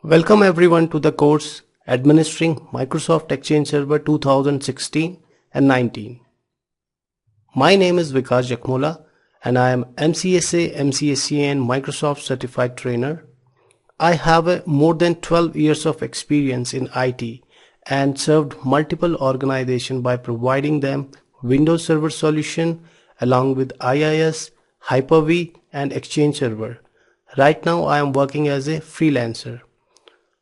Welcome everyone to the course Administering Microsoft Exchange Server 2016 and 19. My name is Vikas Jakmola and I am MCSA, MCSE and Microsoft Certified Trainer. I have more than 12 years of experience in IT and served multiple organizations by providing them Windows Server solution along with IIS, Hyper-V and Exchange Server. Right now I am working as a freelancer.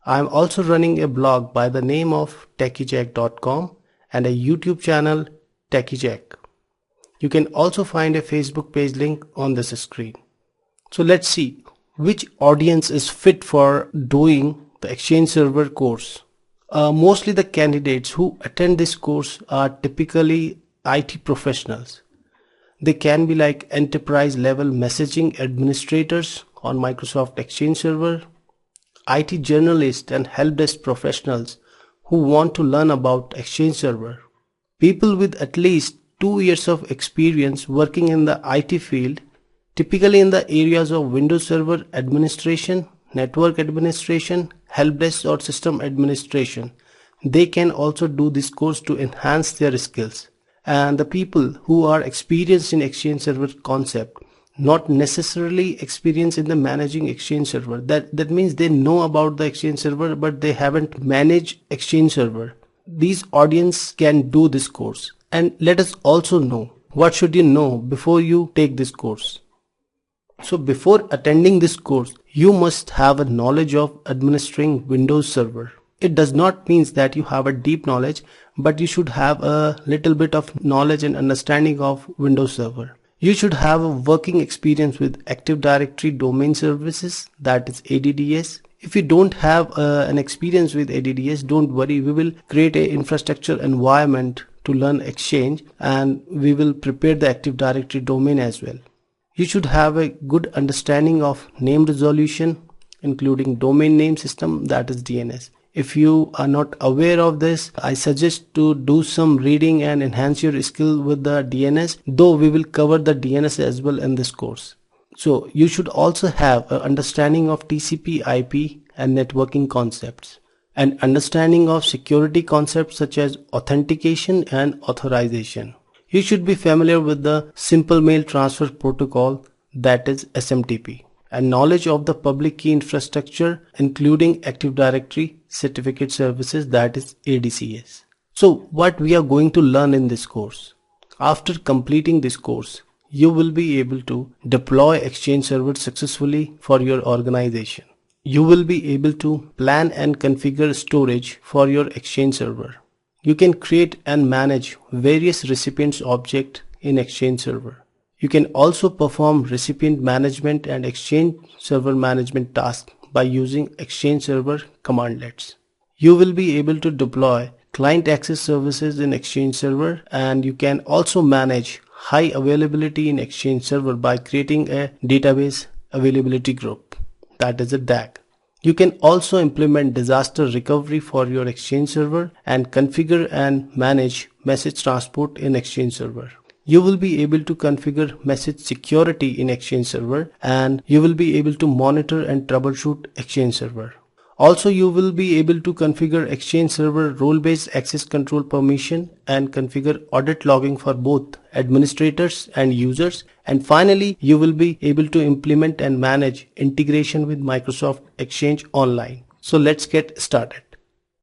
I am also running a blog by the name of techijack.com and a YouTube channel Techijack. You can also find a Facebook page link on this screen. So let's see which audience is fit for doing the Exchange Server course. Mostly the candidates who attend this course are typically IT professionals. They can be like enterprise level messaging administrators on Microsoft Exchange Server, IT journalists and help desk professionals who want to learn about Exchange Server. People with at least 2 years of experience working in the IT field, typically in the areas of Windows Server administration, network administration, help desk or system administration. They can also do this course to enhance their skills. And the people who are experienced in Exchange Server concept, not necessarily experienced in the managing Exchange Server. That means they know about the Exchange Server but they haven't managed Exchange Server. These audience can do this course. And let us also know what should you know before you take this course. So before attending this course, you must have a knowledge of administering Windows Server. It does not mean that you have a deep knowledge, but you should have a little bit of knowledge and understanding of Windows Server. You should have a working experience with Active Directory Domain Services, that is ADDS. If you don't have an experience with ADDS, don't worry, we will create an infrastructure environment to learn Exchange and we will prepare the Active Directory domain as well. You should have a good understanding of name resolution, including domain name system, that is DNS. If you are not aware of this, I suggest to do some reading and enhance your skill with the DNS, though we will cover the DNS as well in this course. So you should also have an understanding of TCP, IP and networking concepts, and understanding of security concepts such as authentication and authorization. You should be familiar with the Simple Mail Transfer Protocol, that is SMTP, and knowledge of the public key infrastructure including Active Directory Certificate Services, that is ADCS. So what we are going to learn in this course? After completing this course, you will be able to deploy Exchange Server successfully for your organization. You will be able to plan and configure storage for your Exchange Server. You can create and manage various recipients objects in Exchange Server. You can also perform recipient management and Exchange Server management tasks by using Exchange Server commandlets. You will be able to deploy client access services in Exchange Server, and you can also manage high availability in Exchange Server by creating a database availability group, that is a DAG. You can also implement disaster recovery for your Exchange Server and configure and manage message transport in Exchange Server. You will be able to configure message security in Exchange Server, and you will be able to monitor and troubleshoot Exchange Server. Also, you will be able to configure Exchange Server role-based access control permission and configure audit logging for both administrators and users. And finally, you will be able to implement and manage integration with Microsoft Exchange Online. So let's get started.